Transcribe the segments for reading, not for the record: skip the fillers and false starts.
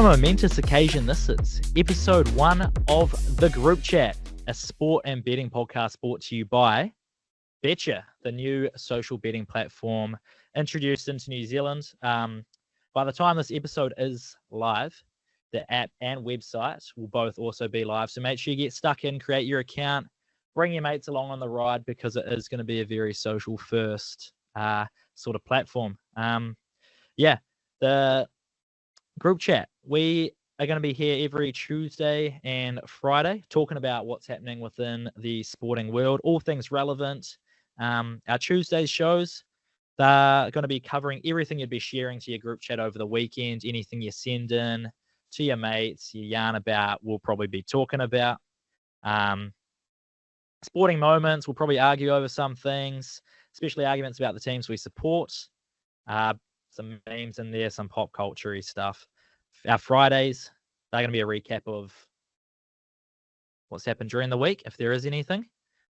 a momentous occasion this is, episode 1 of the Group Chat, a sport and betting podcast brought to you by Betcha, the new social betting platform introduced into New Zealand. By the time this episode is live, the app and website will both also be live. So make sure you get stuck in, create your account, bring your mates along on the ride because it is going to be a very social first sort of platform. The Group Chat. We are going to be here every Tuesday and Friday talking about what's happening within the sporting world, all things relevant. Our Tuesdays shows, they're going to be covering everything you'd be sharing to your group chat over the weekend, anything you send in to your mates, you yarn about, we'll probably be talking about. Sporting moments, we'll probably argue over some things, especially arguments about the teams we support. Some memes in there, some pop culture-y stuff. Our Fridays, they're going to be a recap of what's happened during the week, if there is anything.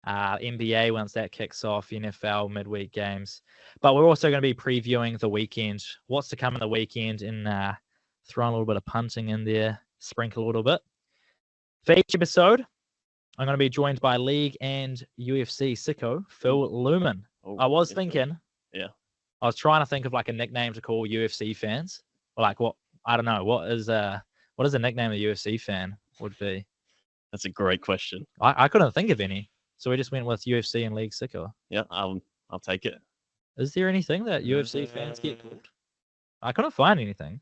NBA, once that kicks off, NFL, midweek games. But we're also going to be previewing the weekend, what's to come in the weekend, and throwing a little bit of punting in there, sprinkle a little bit. For each episode, I'm going to be joined by League and UFC sicko, Phillip Luman. I was thinking... Yeah. I was trying to think of like a nickname to call UFC fans. Or like what, I don't know, what is a nickname a UFC fan would be? That's a great question. I couldn't think of any. So we just went with UFC and League sicko. Yeah, I'll take it. Is there anything that UFC fans get called? I couldn't find anything.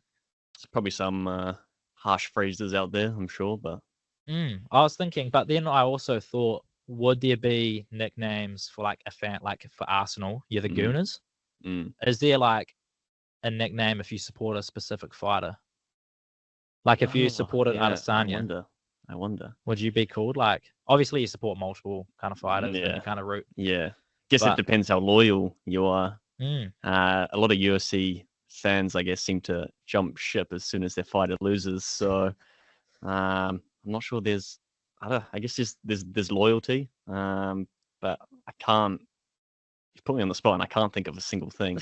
There's probably some harsh phrases out there, I'm sure, but... I was thinking, but then I also thought, would there be nicknames for like a fan, like for Arsenal, you're the Gooners? Is there like a nickname if you support a specific fighter? Like if you supported Adesanya, I wonder. Would you be called? Like, obviously you support multiple kind of fighters and you kind of root. Yeah. Guess it depends how loyal you are. A lot of UFC fans, I guess, seem to jump ship as soon as their fighter loses. So I'm not sure I guess there's loyalty. But I can't. You've put me on the spot and I can't think of a single thing.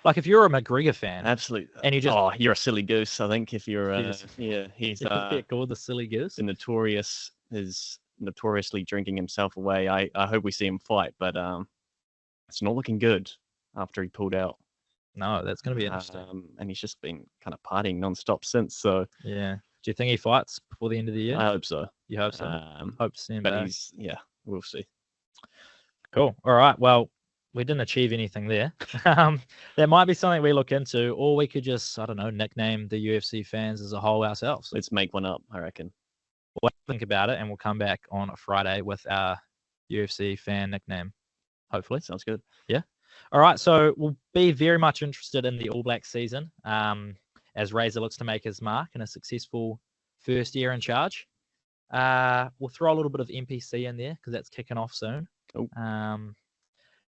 Like if you're a McGregor fan. Absolutely. And you just... you're a silly goose, I think, if you're... he's called the silly goose. Is notoriously drinking himself away. I hope we see him fight, but it's not looking good after he pulled out. No, that's going to be interesting. And he's just been kind of partying nonstop since, so... Yeah. Do you think he fights before the end of the year? I hope so. You hope so? Hope to see him back. We'll see. Cool. All right. Well, we didn't achieve anything there. There might be something we look into, or we could just, I don't know, nickname the UFC fans as a whole ourselves. Let's make one up, I reckon. We'll think about it, and we'll come back on Friday with our UFC fan nickname, hopefully. Sounds good. Yeah. All right. So we'll be very much interested in the All Black season as Razor looks to make his mark in a successful first year in charge. We'll throw a little bit of NPC in there because that's kicking off soon. Cool.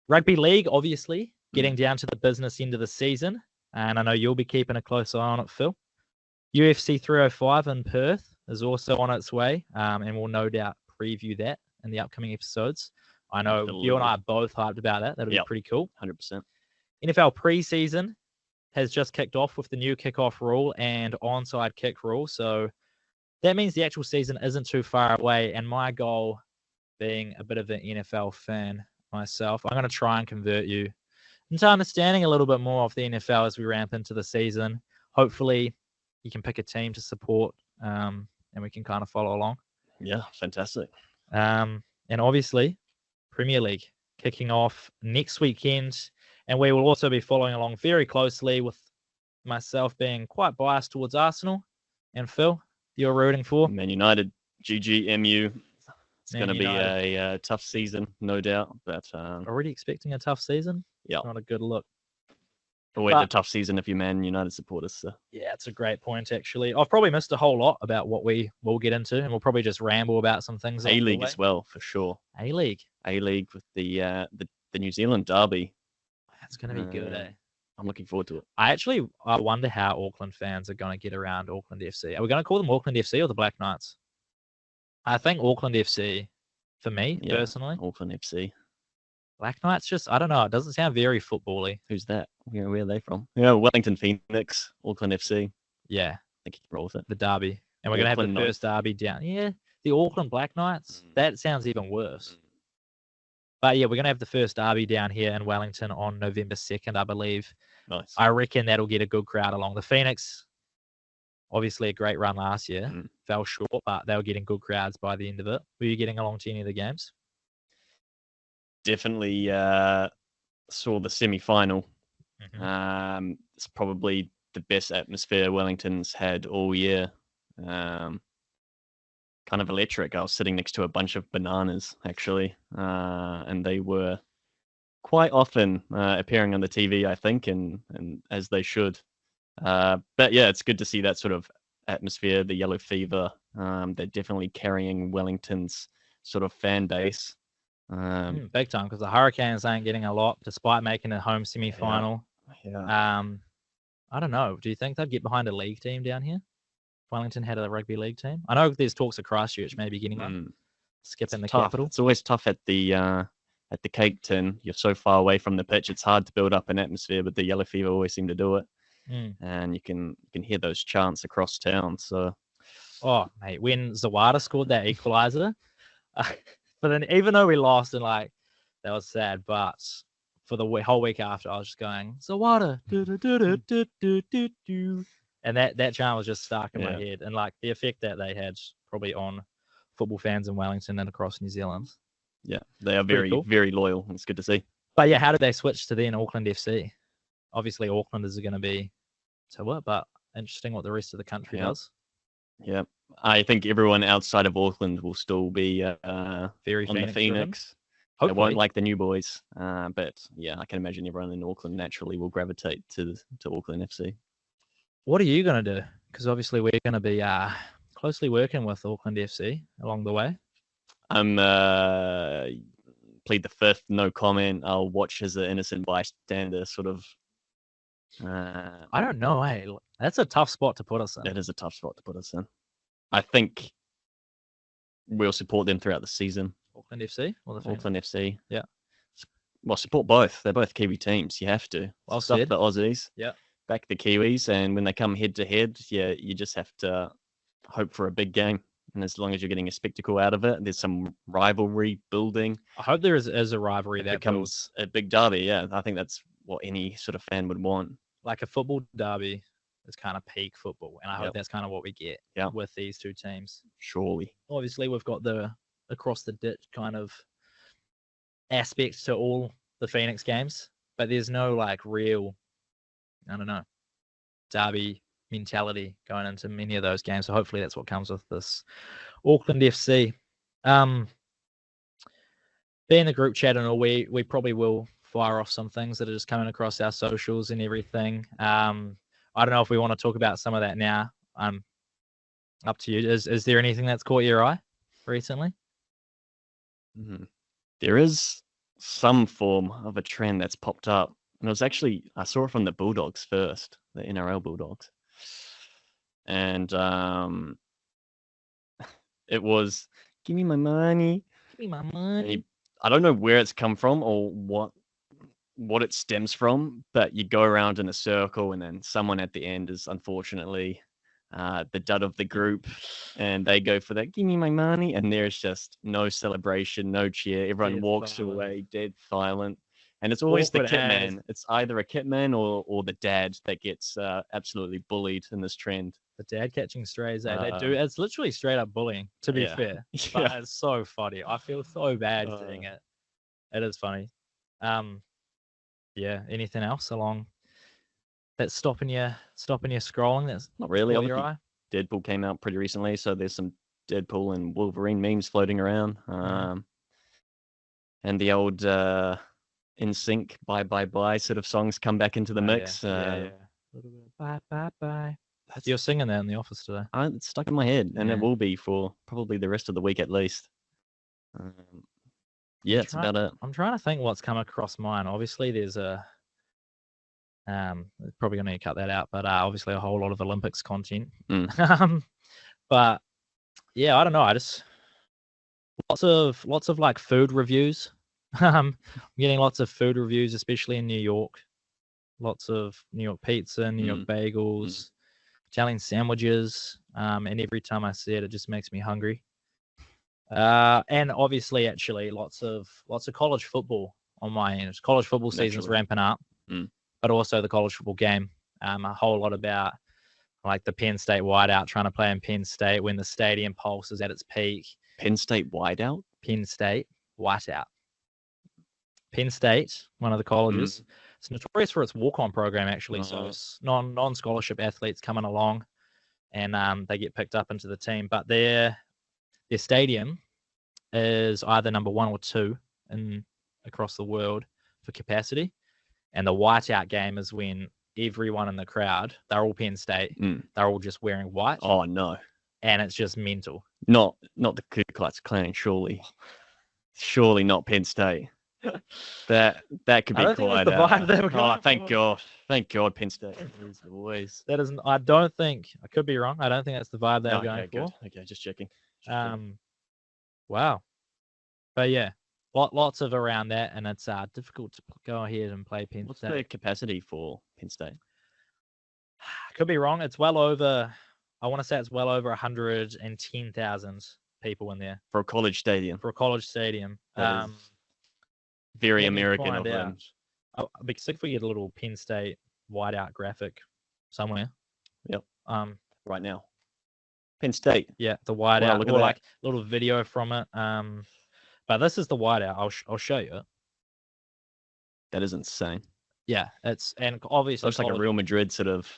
Rugby League, obviously, getting down to the business end of the season. And I know you'll be keeping a close eye on it, Phil. UFC 305 in Perth is also on its way. And we'll no doubt preview that in the upcoming episodes. I know you and I are both hyped about that. That'll be pretty cool. 100%. NFL preseason has just kicked off with the new kickoff rule and onside kick rule. So that means the actual season isn't too far away. And my goal, being a bit of an NFL fan myself, I'm going to try and convert you into understanding a little bit more of the NFL as we ramp into the season. Hopefully you can pick a team to support and we can kind of follow along. Yeah, fantastic. And obviously Premier League kicking off next weekend, and we will also be following along very closely, with myself being quite biased towards Arsenal, and Phil, you're rooting for Man United. GGMU. It's going to be a tough season, no doubt. But already expecting a tough season? Yeah. Not a good look. Always a tough season if you're Man United supporters. So. Yeah, it's a great point, actually. I've probably missed a whole lot about what we will get into, and we'll probably just ramble about some things. A-League as well, for sure. A-League with the New Zealand derby. That's going to be good, eh? I'm looking forward to it. I wonder how Auckland fans are going to get around Auckland FC. Are we going to call them Auckland FC or the Black Knights? I think Auckland FC, for me, personally. Auckland FC. Black Knights, I don't know. It doesn't sound very football-y. Who's that? Where are they from? Yeah, Wellington Phoenix, Auckland FC. Yeah. think he can roll with it. The derby. And we're going to have the Auckland first derby down. Yeah, the Auckland Black Knights. That sounds even worse. Mm. But yeah, we're going to have the first derby down here in Wellington on November 2nd, I believe. Nice. I reckon that'll get a good crowd along. The Phoenix, obviously a great run last year, fell short, but they were getting good crowds by the end of it. Were you getting along to any of the games? Definitely saw the semi-final. Mm-hmm. It's probably the best atmosphere Wellington's had all year. Kind of electric. I was sitting next to a bunch of bananas, actually, and they were quite often appearing on the TV, I think, and as they should. But yeah, it's good to see that sort of atmosphere, the yellow fever. They're definitely carrying Wellington's sort of fan base. Big time, because the Hurricanes ain't getting a lot, despite making a home semi-final. Yeah. I don't know. Do you think they'd get behind a league team down here? Wellington had a rugby league team. I know there's talks of Christchurch maybe getting one. Skipping the capital. It's always tough at the cake tin. You're so far away from the pitch. It's hard to build up an atmosphere, but the yellow fever always seem to do it. And you can hear those chants across town. So, oh mate, when Zawada scored that equalizer, but then even though we lost and like that was sad, but for the whole week after, I was just going Zawada, and that chant was just stuck in my head, and like the effect that they had probably on football fans in Wellington and across New Zealand. Yeah, they are very cool. Very loyal. It's good to see. But yeah, how did they switch to then Auckland FC? Obviously, Aucklanders are going to be to it, but interesting what the rest of the country does. Yeah, I think everyone outside of Auckland will still be very on the Phoenix. They won't like the new boys, but yeah, I can imagine everyone in Auckland naturally will gravitate to Auckland FC. What are you going to do? Because obviously we're going to be closely working with Auckland FC along the way. I'm plead the fifth, no comment. I'll watch as an innocent bystander, sort of. I don't know. Hey, that's a tough spot to put us in. That is a tough spot to put us in. I think we'll support them throughout the season. Auckland FC or the Auckland FC. Yeah. Well, support both. They're both Kiwi teams. You have to. Well Stuff said. the Aussies. Yeah. Back the Kiwis, and when they come head to head, you just have to hope for a big game. And as long as you're getting a spectacle out of it, there's some rivalry building. I hope there is a rivalry that becomes a big derby. Yeah, I think that's what any sort of fan would want. Like a football derby is kind of peak football, and I hope that's kind of what we get with these two teams. Surely. Obviously, we've got the across the ditch kind of aspects to all the Phoenix games, but there's no like real, I don't know, derby mentality going into many of those games. So hopefully that's what comes with this Auckland FC. Being the group chat and all, we probably will fire off some things that are just coming across our socials and everything. I don't know if we want to talk about some of that now. Up to you. Is there anything that's caught your eye recently? There is some form of a trend that's popped up. And it was actually, I saw it from the Bulldogs first, the NRL Bulldogs. And it was, give me my money. Give me my money. I don't know where it's come from or what it stems from, but you go around in a circle and then someone at the end is unfortunately the dud of the group, and they go for that, give me my money, and there's just no celebration, no cheer. Everyone dead walks silent. Away, dead silent. And it's always awkward the kit man. It's either a kit man or the dad that gets absolutely bullied in this trend. The dad catching strays, they do. It's literally straight up bullying, to be fair. But it's so funny. I feel so bad seeing it. It is funny. Anything else along that's stopping you scrolling? That's not really. Obviously, Deadpool came out pretty recently, so there's some Deadpool and Wolverine memes floating around. And the old In Sync bye sort of songs come back into the mix. Bye. You're singing that in the office today. It's stuck in my head, and it will be for probably the rest of the week at least. It's about it. I'm trying to think what's come across mine. Obviously, there's probably going to cut that out, but obviously a whole lot of Olympics content. But yeah, I don't know. I just lots of like food reviews. I'm getting lots of food reviews, especially in New York. Lots of New York pizza, New York bagels. Italian sandwiches. And every time I see it, it just makes me hungry. And obviously, actually, lots of college football on my end. College football season's Naturally. ramping up, but also the college football game. A whole lot about like the Penn State wideout trying to play in Penn State when the stadium pulse is at its peak. Penn State wideout? Penn State whiteout. Penn State, one of the colleges, it's notorious for its walk-on program, actually. So it's non-scholarship athletes coming along, and they get picked up into the team. But their stadium is either number 1 or 2 across the world for capacity. And the whiteout game is when everyone in the crowd, they're all Penn State, they're all just wearing white. Oh, no. And it's just mental. Not the Ku Klux Klan, surely. Surely not Penn State. That could be quite the vibe they were going thank for. God. Thank God Penn State is always. That isn't, I don't think, I could be wrong. I don't think that's the vibe they were going for. Okay, just checking. Wow. But yeah, lots of around that, and it's difficult to go ahead and play Penn State. What's the capacity for Penn State? Could be wrong. It's well over, I want to say it's well over 110,000 people in there. For a college stadium. That is very American of them. I'd be sick if we get a little Penn State whiteout graphic somewhere. Yep. Right now. Penn State. Yeah, the whiteout. Look at or that. like a little video from it. But this is the whiteout. I'll show you it. That is insane. Yeah, and obviously looks like a Real Madrid sort of.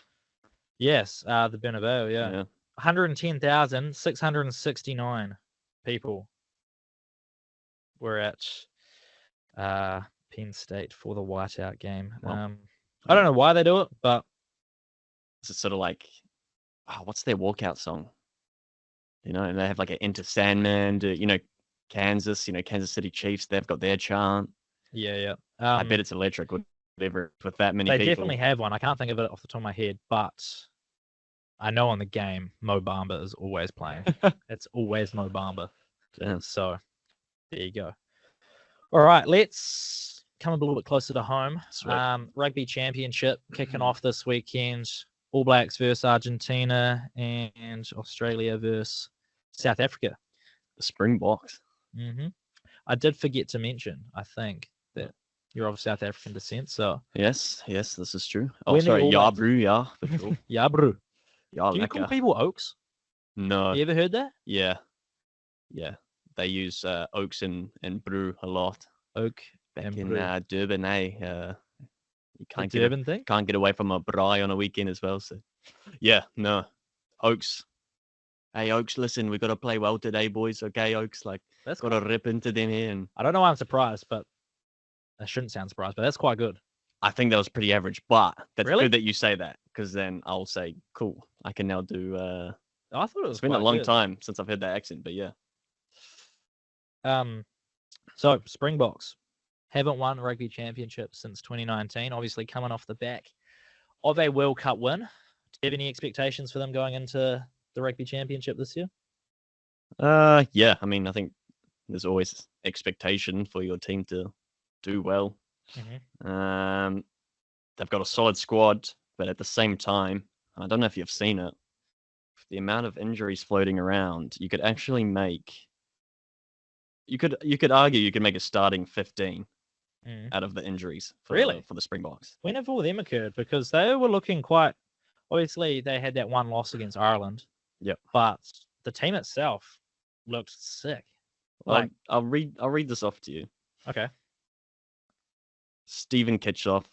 Yes, the Bernabeu. Yeah. 110,669 people were at Penn State for the whiteout game. Wow. I don't know why they do it, but it's sort of like, what's their walkout song? And they have like an Enter Sandman, Kansas City Chiefs. They've got their chant. Yeah. I bet it's electric with that many people. They definitely have one. I can't think of it off the top of my head, but I know on the game, Mo Bamba is always playing. It's always Mo Bamba. Damn. So there you go. All right, let's come a little bit closer to home. Rugby Championship kicking off this weekend. All Blacks versus Argentina and Australia versus South Africa. The Springboks. I did forget to mention, I think, that you're of South African descent. So yes, this is true. Oh, sorry, Yabru, yeah, for sure. Yabru. Yeah, do you call people Oaks? No. You ever heard that? Yeah. They use Oaks and Brew a lot. Oak back and in Brew. Durban, you can't get away from a braai on a weekend as well. So, yeah, no, Oaks. Hey, Oaks, listen, we got to play well today, boys. Okay, Oaks, that's got to rip into them here. And I don't know why I'm surprised, but I shouldn't sound surprised, but that's quite good. I think that was pretty average, but that's really? good that you say that, because then I'll say, cool, I can now do. I thought it was. It's been a long time since I've heard that accent, but yeah. So Springboks haven't won the Rugby Championship since 2019. Obviously, coming off the back of a World Cup win. Do you have any expectations for them going into the Rugby Championship this year? Yeah. I mean, I think there's always expectation for your team to do well. They've got a solid squad, but at the same time, I don't know if you've seen it. The amount of injuries floating around, you could actually make. You could argue you could make a starting 15 out of the injuries for the Springboks. When have all of them occurred? Because they were looking quite. Obviously, they had that one loss against Ireland. Yep. But the team itself looked sick. I'll read this off to you. Okay. Stephen Kitchoff,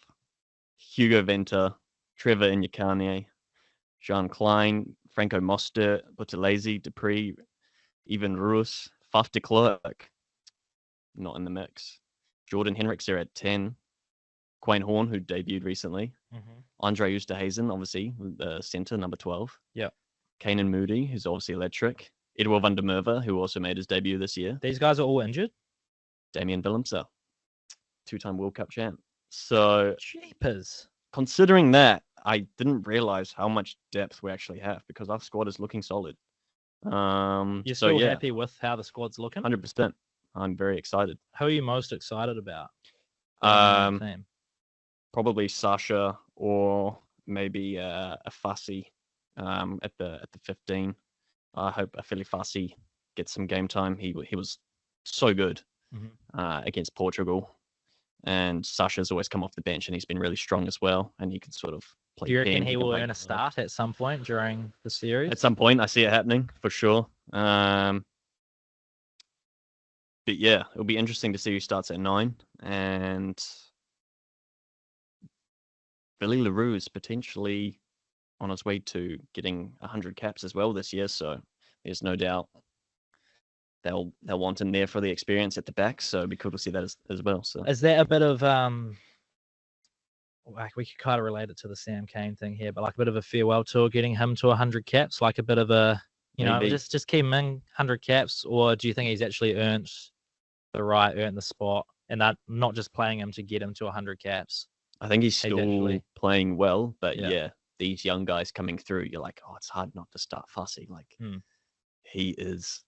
Hugo Venter, Trevor Inyakane, Jean Klein, Franco Mostert, Buthelezi, Dupree, Evan Roos, Faf de Klerk, not in the mix. Jordan Henricks there at 10. Quayne Horn, who debuted recently. Andre Oosterhuizen, obviously, the centre, number 12. Yeah. Kanan Moody, who's obviously electric. Edouard van der Merwe, who also made his debut this year. These guys are all injured? Damien Willemse, 2-time World Cup champ. So, jeepers. Considering that, I didn't realise how much depth we actually have, because our squad is looking solid. You're still happy with how the squad's looking? 100%. I'm very excited. Who are you most excited about? Probably Sasha, or maybe a Fassi at the 15. I hope Afili Fassi gets some game time. He was so good against Portugal, and Sasha's always come off the bench and he's been really strong as well. And he can sort of play. Do you reckon 10, he will earn a start at some point during the series? At some point, I see it happening for sure. But yeah, it'll be interesting to see who starts at 9. And Billy LaRue is potentially on his way to getting 100 caps as well this year. So there's no doubt they'll want him there for the experience at the back. So it'd be cool to see that as well. So is that a bit of like we could kind of relate it to the Sam Cane thing here, but like a bit of a farewell tour, getting him to 100 caps, like a bit of a just keep him in 100 caps, or do you think he's actually earned the spot, and that not just playing him to get him to 100 caps? I think he's still playing well, but yeah, these young guys coming through, you're like, oh, it's hard not to start Fussy. Like he is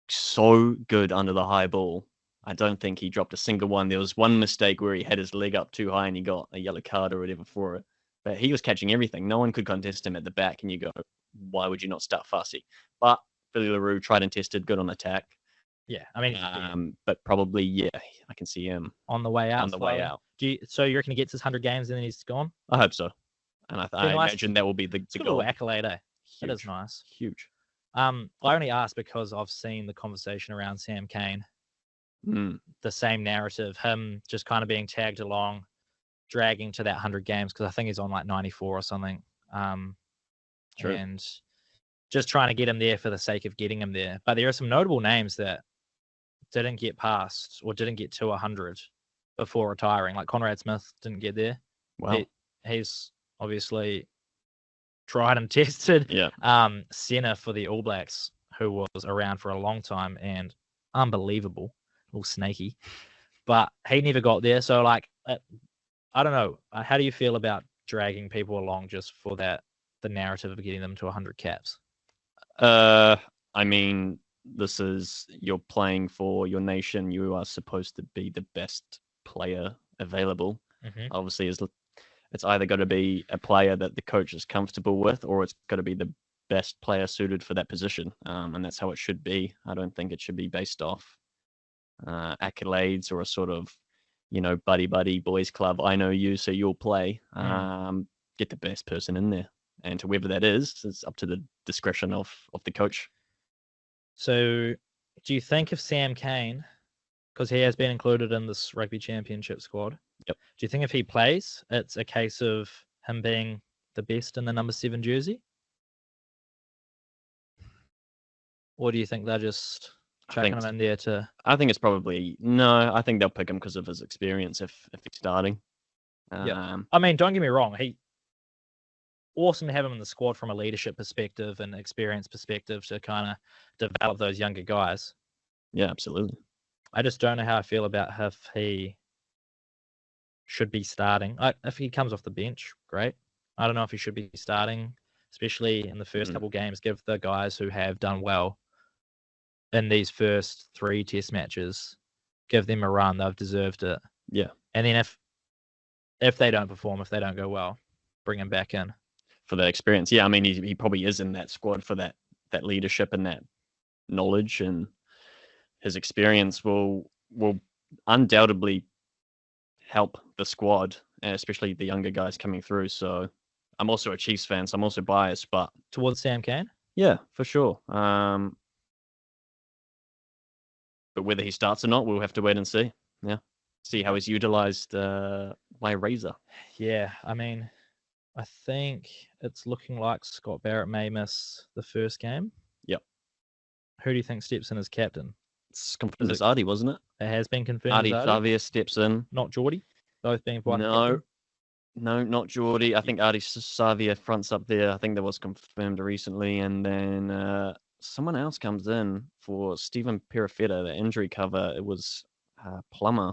so good under the high ball. I don't think he dropped a single one. There was one mistake where he had his leg up too high and he got a yellow card or whatever for it. But he was catching everything. No one could contest him at the back, and you go, why would you not start Fussy? But Billy LaRue tried and tested, good on attack. Yeah, I mean, but probably, I can see him on the way out. On the way out. So you reckon he gets his 100 games and then he's gone? I hope so, and I imagine that will be the goal. Accolade, eh? That is nice. Huge. I only asked because I've seen the conversation around Sam Cane. The same narrative, him just kind of being tagged along, dragging to that 100 games because I think he's on like 94 or something. True. And just trying to get him there for the sake of getting him there. But there are some notable names that didn't get past or didn't get to 100 before retiring. Like Conrad Smith didn't get there. Wow. He's obviously tried and tested. Yeah. Senna for the All Blacks, who was around for a long time and unbelievable, a little snaky, but he never got there. So like, I don't know. How do you feel about dragging people along just for the narrative of getting them to 100 caps? I mean, this is, you're playing for your nation. You are supposed to be the best player available. Obviously, it's either got to be a player that the coach is comfortable with, or it's got to be the best player suited for that position. And that's how it should be. I don't think it should be based off accolades or a sort of, buddy boys club. I know you, so you'll play. Get the best person in there. And whoever that is, it's up to the discretion of the coach. So do you think if Sam Cane, because he has been included in this Rugby Championship squad, do you think if he plays, it's a case of him being the best in the number 7 jersey? Or do you think they're just chucking him in there to... I think it's probably... No, I think they'll pick him because of his experience if he's starting. I mean, don't get me wrong. Awesome to have him in the squad from a leadership perspective and experience perspective to kind of develop those younger guys. Yeah, absolutely. I just don't know how I feel about if he should be starting. If he comes off the bench, great. I don't know if he should be starting, especially in the first couple games. Give the guys who have done well in these first 3 test matches, give them a run. They've deserved it. Yeah. And then if they don't perform, if they don't go well, bring him back in. For that experience. Yeah, I mean, he probably is in that squad for that leadership and that knowledge, and his experience will undoubtedly help the squad, and especially the younger guys coming through. So I'm also a Chiefs fan, so I'm also biased, but towards Sam Cane? Yeah, for sure. But whether he starts or not, we'll have to wait and see. Yeah. See how he's utilized by Razor. Yeah, I mean, I think it's looking like Scott Barrett may miss the first game. Yep. Who do you think steps in as captain? It's confirmed as Artie, wasn't it? It has been confirmed. Artie Xavier steps in. Not Geordie? Both being one. No, not Geordie. I think Artie Xavier fronts up there. I think that was confirmed recently. And then someone else comes in for Stephen Perifetta, the injury cover. It was Plummer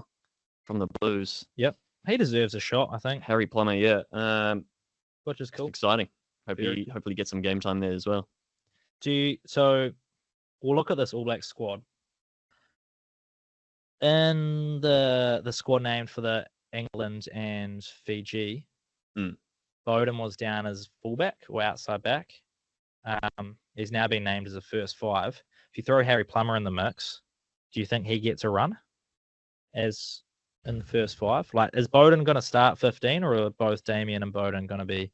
from the Blues. Yep. He deserves a shot, I think. Harry Plummer, yeah. Which is cool. Exciting. Hopefully get some game time there as well. So we'll look at this All Blacks squad. In the squad named for the England and Fiji, Bowden was down as fullback or outside back. He's now been named as a first 5. If you throw Harry Plummer in the mix, do you think he gets a run as in the first 5? Like, is Bowden going to start 15, or are both Damien and Bowden going to be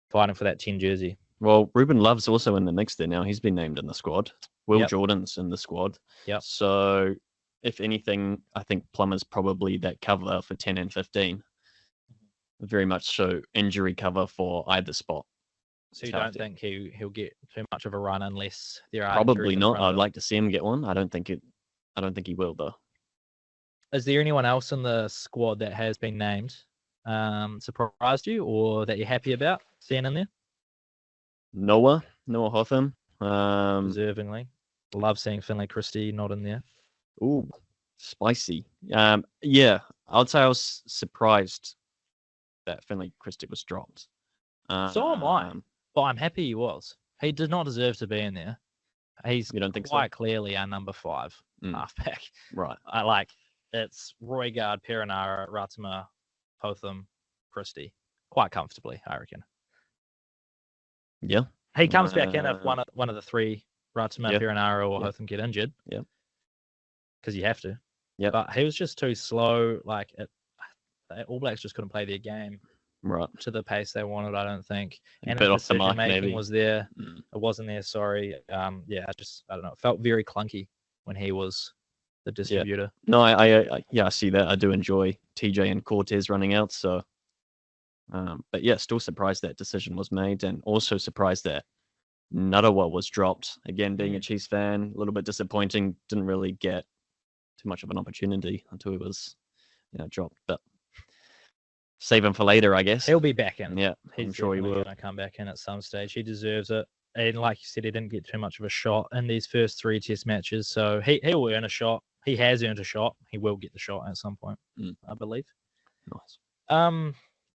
fighting for that 10 jersey? Well, Ruben Love's also in the mix there now. He's been named in the squad. Will Jordan's in the squad. Yep. So, if anything, I think Plummer's probably that cover for 10 and 15. Very much so injury cover for either spot. So you don't think he'll get too much of a run unless there are probably not. I'd like to see him get one. I don't think he will though. Is there anyone else in the squad that has been named surprised you, or that you're happy about seeing in there? Noah Hotham. Deservingly. Love seeing Finlay Christie not in there. Ooh, spicy. Yeah, I'd say I was surprised that Finlay Christie was dropped. So am I. But I'm happy he was. He did not deserve to be in there. He's you don't think quite so? Clearly our number 5 halfback. Right. It's Roygaard, Perinara, Ratama, Hotham, Christie. Quite comfortably, I reckon. Yeah. He comes back in if one of the 3, Ratama, Perinara, or Hotham get injured. Yeah. Because you have to. Yeah. But he was just too slow. All Blacks just couldn't play their game. Right. To the pace they wanted, I don't think. And bit the off the mark, decision-making maybe. was there. It wasn't there, sorry. I don't know. It felt very clunky when he was the distributor. Yeah. No, I see that. I do enjoy TJ and Cortez running out. So, but yeah, still surprised that decision was made, and also surprised that Nuttawa was dropped. Again, being a Chiefs fan, a little bit disappointing. Didn't really get too much of an opportunity until he was, dropped. But save him for later, I guess. He'll be back in. Yeah, I'm sure he will. Going to come back in at some stage. He deserves it. And like you said, he didn't get too much of a shot in these first 3 test matches. So he'll earn a shot. He has earned a shot. He will get the shot at some point, I believe. Nice.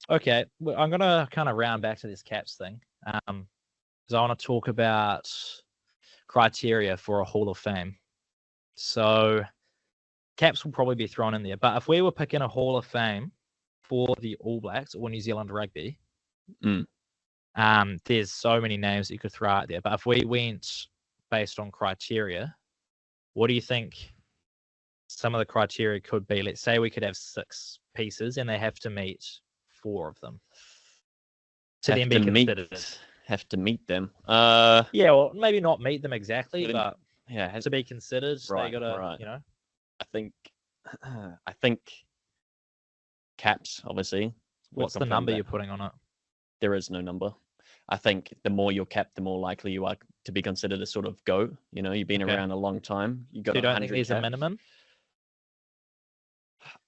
Okay. Well, I'm going to kind of round back to this caps thing. Because I want to talk about criteria for a Hall of Fame. So caps will probably be thrown in there. But if we were picking a Hall of Fame for the All Blacks or New Zealand Rugby, there's so many names that you could throw out there. But if we went based on criteria, what do you think some of the criteria could be? Let's say we could have 6 pieces and they have to meet 4 of them to then be considered. Have to meet them. Yeah, well, maybe not meet them exactly, but to be considered, right, they got to, right. I think caps, obviously. What's the number you're putting on it? There is no number. I think the more you're capped, the more likely you are to be considered a sort of GOAT. You've been around a long time. You got. So you don't think there's a minimum?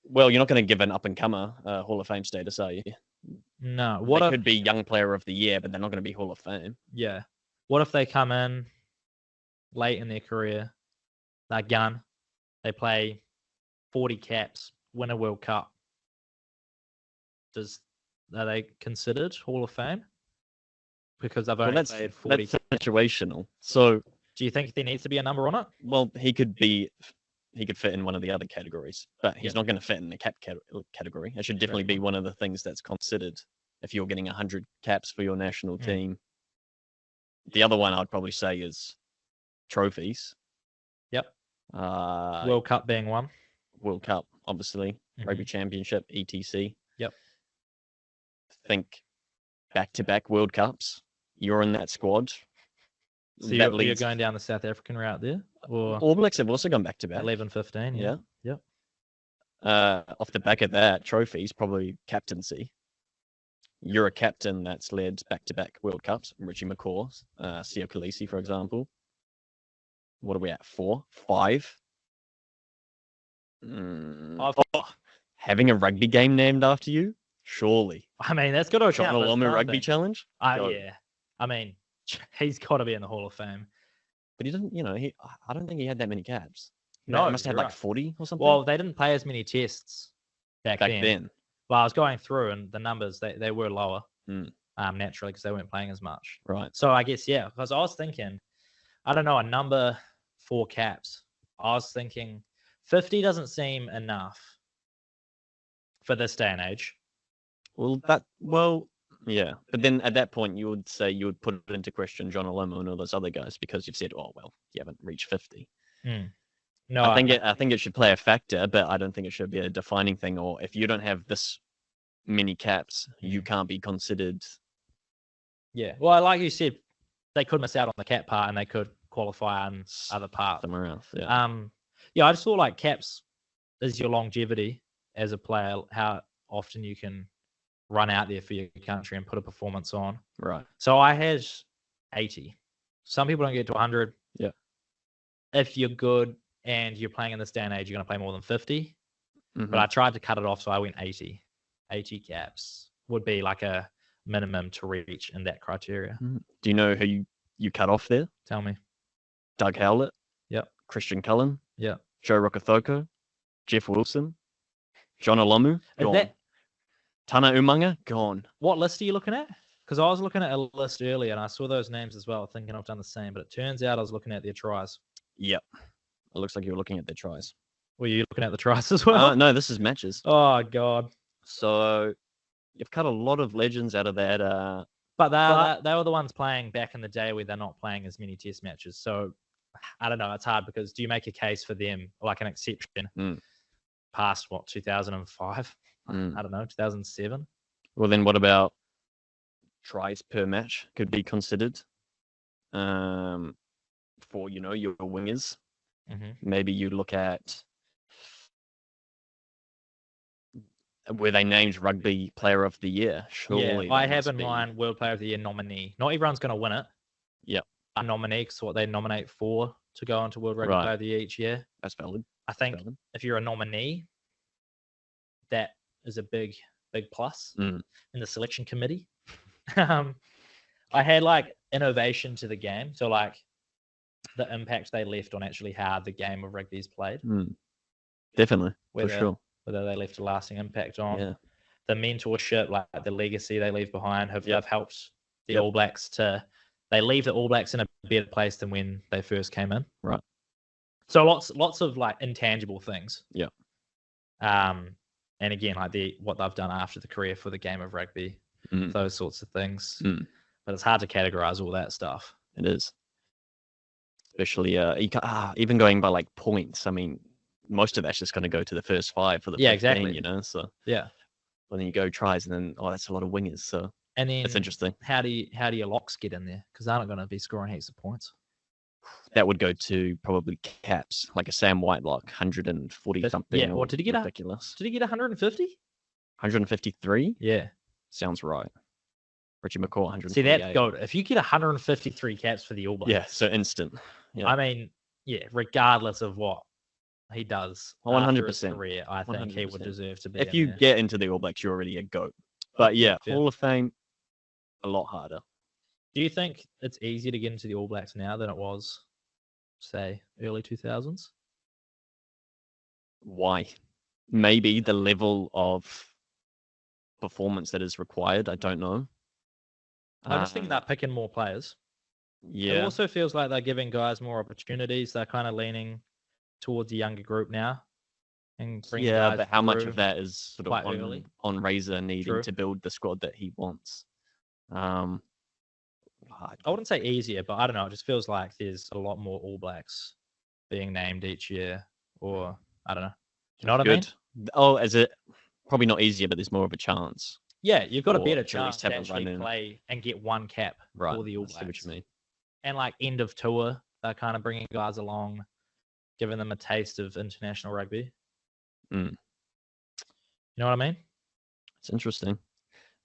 Well, you're not going to give an up-and-comer Hall of Fame status, are you? No. They could be Young Player of the Year, but they're not going to be Hall of Fame. Yeah. What if they come in late in their career, they're gun, they play 40 caps, win a World Cup? Are they considered Hall of Fame? Because they've only played 40. That's situational. So, do you think there needs to be a number on it? Well, he could fit in one of the other categories, but he's not going to fit in the cap category. It should definitely be one of the things that's considered if you're getting 100 caps for your national team. The other one I'd probably say is trophies. Yep. World Cup being one. World Cup, obviously. Rugby Championship, etc. Yep. Think back-to-back World Cups. You're in that squad. So you're going down the South African route there? Or All Blacks have also gone back-to-back. 11-15, yeah. Yep. Off the back of that, trophies, probably captaincy. You're a captain that's led back-to-back World Cups. Richie McCaw, Sio Khaleesi, for example. What are we at? 4? 5? Having a rugby game named after you? Surely. I mean, that's got to count. John Aloma Rugby Challenge? Yeah. I mean, he's got to be in the Hall of Fame. But he didn't, I don't think he had that many caps. No, he must have had like 40 or something. Well, they didn't play as many tests back then. Well, I was going through and the numbers, they were lower naturally because they weren't playing as much. Right. So I guess, because I was thinking, I don't know, a number 4 caps. I was thinking 50 doesn't seem enough for this day and age. Well, Yeah, but then at that point, you would say you would put it into question John Olomo and all those other guys because you've said, oh well, you haven't reached 50. No, I think it should play a factor, but I don't think it should be a defining thing. Or if you don't have this many caps, you can't be considered. Yeah, well, like you said, they could miss out on the cap part and they could qualify on other parts. Somewhere else. Yeah. Yeah, I just saw like caps is your longevity as a player, how often you can run out there for your country and put a performance on. Right. So I had 80. Some people don't get to 100. Yeah. If you're good and you're playing in this day and age, you're going to play more than 50. Mm-hmm. But I tried to cut it off, so I went 80. 80 caps would be like a minimum to reach in that criteria. Do you know who you cut off there? Tell me. Doug Howlett. Yep. Christian Cullen. Yeah. Joe Rokocoko. Jeff Wilson. John Olomu. Gone. Tana Umanga. Gone. What list are you looking at? Because I was looking at a list earlier and I saw those names as well, thinking I've done the same. But it turns out I was looking at their tries. Yep. It looks like you were looking at their tries. Were you looking at the tries as well? No, this is matches. Oh, God. So you've cut a lot of legends out of that. But they were the ones playing back in the day where they're not playing as many test matches. So I don't know. It's hard because do you make a case for them, like an exception, past, 2005? I don't know, 2007? Well, then what about tries per match could be considered for, your wingers? Maybe you look at, were they named Rugby Player of the Year? Surely. Yeah, I have in mind World Player of the Year nominee. Not everyone's going to win it. Yep. A nominee is what they nominate for to go into World Rugby Player of the Year each year. That's valid. I think if you're a nominee, that is a big plus in the selection committee. I had like innovation to the game. So like the impact they left on actually how the game of rugby is played. Definitely, for sure. Whether they left a lasting impact on the mentorship, like the legacy they leave behind, have helped the All Blacks they leave the All Blacks in a better place than when they first came in. Right. So lots of like intangible things. Yeah. And again, like what they've done after the career for the game of rugby, those sorts of things. But it's hard to categorize all that stuff. It is. Especially even going by like points. I mean, most of that's just going to go to the first five for the 15, exactly. So yeah. But then you go tries, and then that's a lot of wingers. So and then it's interesting. How do your locks get in there? Because they're not going to be scoring heaps of points. That would go to probably caps, like a Sam Whitelock, 140 something. Yeah. What did he get? Ridiculous. Did he get 150? 153. Yeah. Sounds right. Richie McCaw, 148. See, that's gold. If you get 153 caps for the All Blacks. Yeah, so instant. Yeah. I mean, regardless of what he does 100%. career, I think 100%. He would deserve to be. If you get into the All Blacks, you're already a GOAT. But Hall of Fame, a lot harder. Do you think it's easier to get into the All Blacks now than it was, say, early 2000s? Why? Maybe the level of performance that is required. I don't know. I just think they're picking more players. Yeah. It also feels like they're giving guys more opportunities. They're kind of leaning towards a younger group now. And but how much of that is sort of on Razor needing to build the squad that he wants? I wouldn't say easier, but I don't know. It just feels like there's a lot more All Blacks being named each year, or I don't know. Do you know what I mean? Oh, is it probably not easier, but there's more of a chance? Yeah, you've got a better chance to actually play and get one cap for the All Blacks. I see what you mean. And like end of tour, they're kind of bringing guys along, giving them a taste of international rugby. You know what I mean? It's interesting.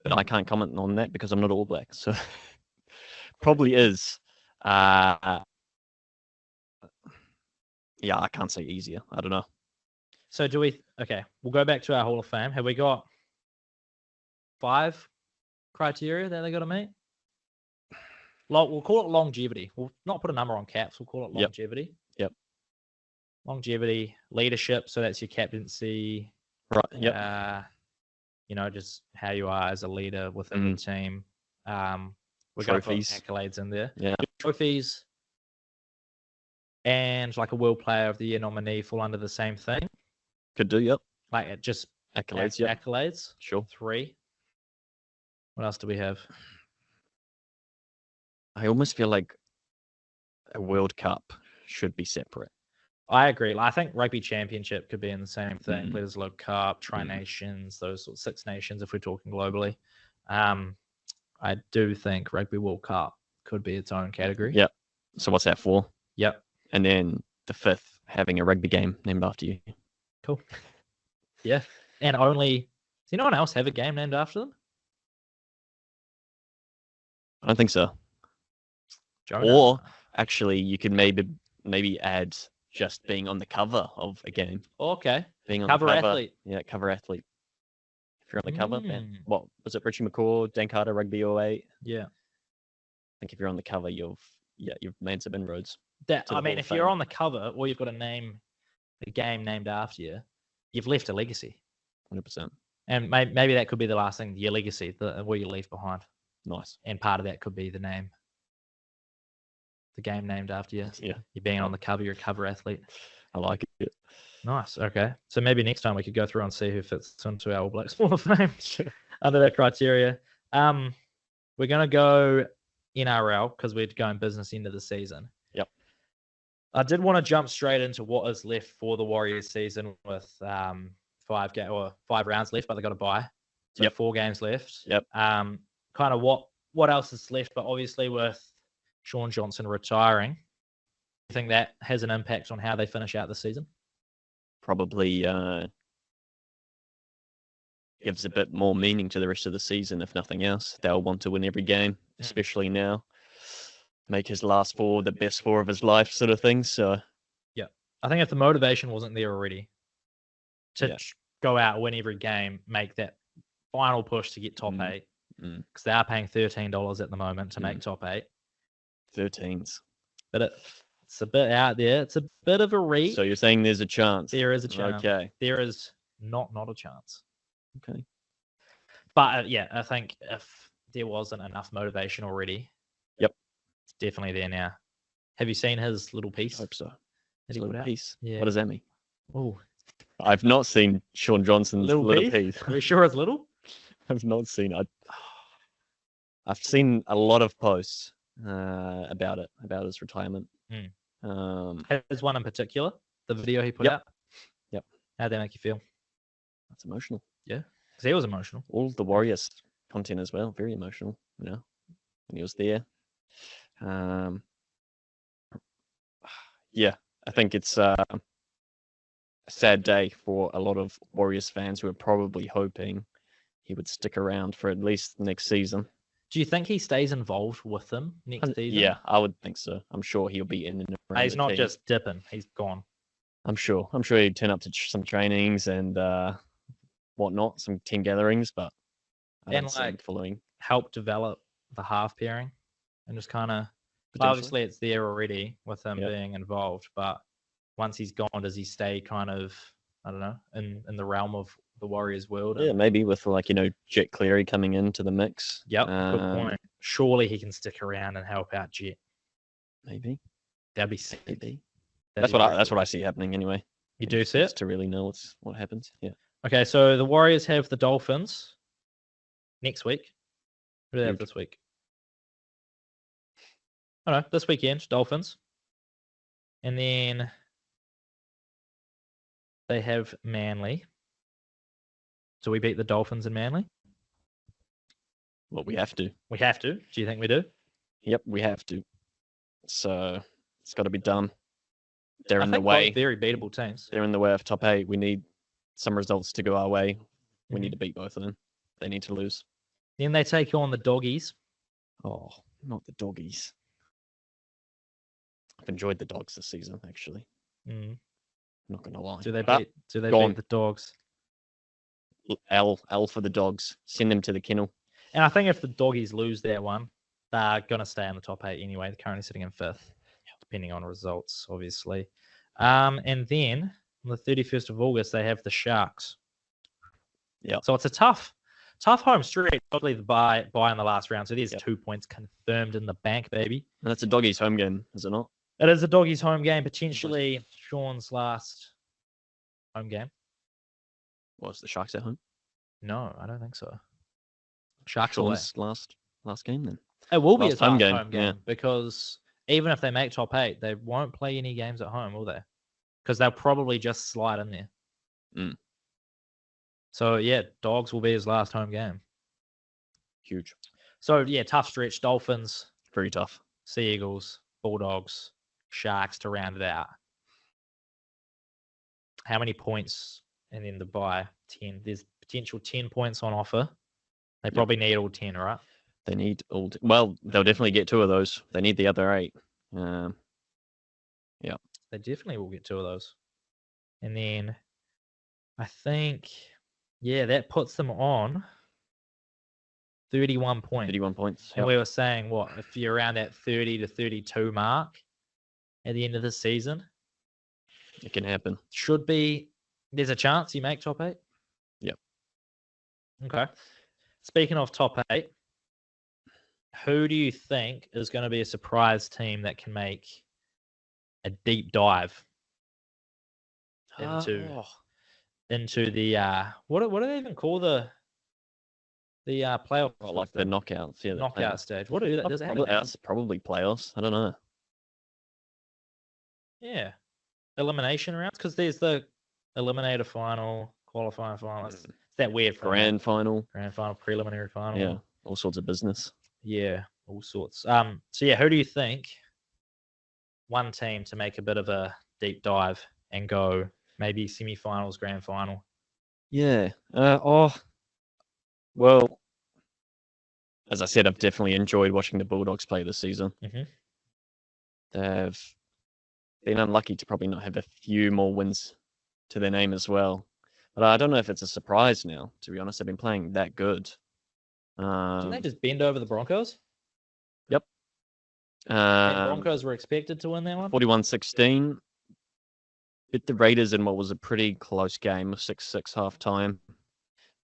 But I can't comment on that because I'm not All Black. So probably is. I can't say easier. I don't know. So we'll go back to our Hall of Fame. Have we got 5 criteria that they got to meet? We'll call it longevity. We'll not put a number on caps. We'll call it longevity. Yep. Longevity, leadership. So that's your captaincy. Right. Yep. Just how you are as a leader within the team. We're going to put accolades in there. Yeah. Trophies and like a World Player of the Year nominee fall under the same thing. Could do. Yep. Like just accolades. Accolades. Sure. 3. What else do we have? I almost feel like a World Cup should be separate. I agree. I think Rugby Championship could be in the same thing. Mm. Players World Cup, Tri-Nations, those sort of Six Nations, if we're talking globally. I do think Rugby World Cup could be its own category. Yep. So what's that for? Yep. And then the fifth, having a rugby game named after you. Cool. Yeah. And only, does anyone else have a game named after them? I don't think so. Jonah? Or actually, you could maybe add just being on the cover of a game. Okay. Being on Cover the cover. athlete. Yeah, cover athlete. If you're on the cover, man. Mm. What was it? Richie McCaw, Dan Carter, Rugby 08. Yeah. I think if you're on the cover, you've made some inroads. That to the I mean, Hall of if you're Fame. on the cover or you've got a name, a game named after you, you've left a legacy. 100%. And maybe that could be the last thing, your legacy, what you leave behind. Nice. And part of that could be the name. The game named after you. Yeah. You're being on the cover, you're a cover athlete. I like it. Nice. Okay. So maybe next time we could go through and see who fits into our All Blacks Hall of Fame under that criteria. We're going to go NRL because we're going business into the season. Yep. I did want to jump straight into what is left for the Warriors season with 5 rounds left, but they got to buy. So Yep. 4 games left. Yep. Kind of what else is left, but obviously with Sean Johnson retiring, I think that has an impact on how they finish out the season. Probably gives a bit more meaning to the rest of the season, if nothing else. They'll want to win every game, especially now. Make his last 4 the best 4 of his life, sort of thing. So, yeah, I think if the motivation wasn't there already to go out, win every game, make that final push to get top 8, because they are paying $13 at the moment to make top 8. 13s. But it's a bit out there. It's a bit of a reach. So you're saying there's a chance? There is a chance. Okay. There is not a chance. Okay. But I think if there wasn't enough motivation already, it's definitely there now. Have you seen his little piece? I hope so. His little piece. Yeah. What does that mean? Oh, I've not seen Sean Johnson's little piece. Are you sure it's little? I've not seen it. I've seen a lot of posts about his retirement. There's one in particular, the video he put out. Yep. How'd that make you feel? That's emotional. Yeah. Because he was emotional. All the Warriors content as well, very emotional, when he was there. I think it's a sad day for a lot of Warriors fans who are probably hoping he would stick around for at least next season. Do you think he stays involved with them next season? Yeah, I would think so. I'm sure he'll be in and around. He's the not team. just dipping. He's gone. I'm sure he'd turn up to some trainings and whatnot, some team gatherings, but I don't see him following. Help develop the half pairing and just kind of, obviously it's there already with him being involved, but once he's gone, does he stay kind of, I don't know, in the realm of the Warriors world? Yeah, maybe with Jet Cleary coming into the mix. Yep, good point. Surely he can stick around and help out Jet. Maybe. That'd be sick. Maybe. That's what I see happening anyway. You do see it? To really know what happens. Yeah. Okay, so the Warriors have the Dolphins next week. Who do they have this week? Oh no, this weekend, Dolphins. And then they have Manly. So we beat the Dolphins in Manly? Well, we have to. We have to? Do you think we do? Yep, we have to. So it's got to be done. They're in the both way. Very beatable teams. They're in the way of top 8. We need some results to go our way. We need to beat both of them. They need to lose. Then they take on the Doggies. Oh, not the Doggies. I've enjoyed the Dogs this season, actually. I'm not going to lie. Do they beat the Dogs? L for the Dogs. Send them to the kennel. And I think if the Doggies lose that one, they're going to stay in the top 8 anyway. They're currently sitting in 5th, depending on results, obviously. And then on the 31st of August, they have the Sharks. Yeah. So it's a tough home stretch. Probably the bye in the last round. So there's 2 points confirmed in the bank, baby. And that's a Doggies home game, is it not? It is a Doggies home game, potentially Sean's last home game. Was the Sharks at home? No, I don't think so. Sharks away. Sean's last game then. It will be Last his last home home game, yeah. game because even if they make top 8, they won't play any games at home, will they? Because they'll probably just slide in there. Mm. So, yeah, Dogs will be his last home game. Huge. So, yeah, tough stretch. Dolphins, Very tough. Sea Eagles, Bulldogs, Sharks to round it out. How many points? And then the bye, 10. There's potential 10 points on offer. They probably need all 10, right? They need all. Well, they'll definitely get 2 of those. They need the other 8. Yeah. They definitely will get 2 of those. And then I think, yeah, that puts them on 31 points. 31 points. And we were saying, what, if you're around that 30 to 32 mark at the end of the season, it can happen. Should be, there's a chance you make top 8? Yep. Okay. Speaking of top 8, who do you think is going to be a surprise team that can make a deep dive into the what do they even call the playoff? Like the knockouts, yeah. Knockout stage. What do that? Does it have That's probably playoffs. I don't know. Yeah, elimination rounds, because there's the eliminator final, qualifying final. It's that weird grand final, preliminary final. Yeah, all sorts of business. Yeah, all sorts. So yeah, who do you think? One team to make a bit of a deep dive and go maybe semi-finals, grand final. Yeah. Well, as I said, I've definitely enjoyed watching the Bulldogs play this season. Mm-hmm. They've been unlucky to probably not have a few more wins to their name as well. But I don't know if it's a surprise now, to be honest. They've been playing that good. Didn't they just bend over the Broncos? Yep. Broncos were expected to win that one? 41-16. Bit the Raiders in what was a pretty close game, 6-6 halftime.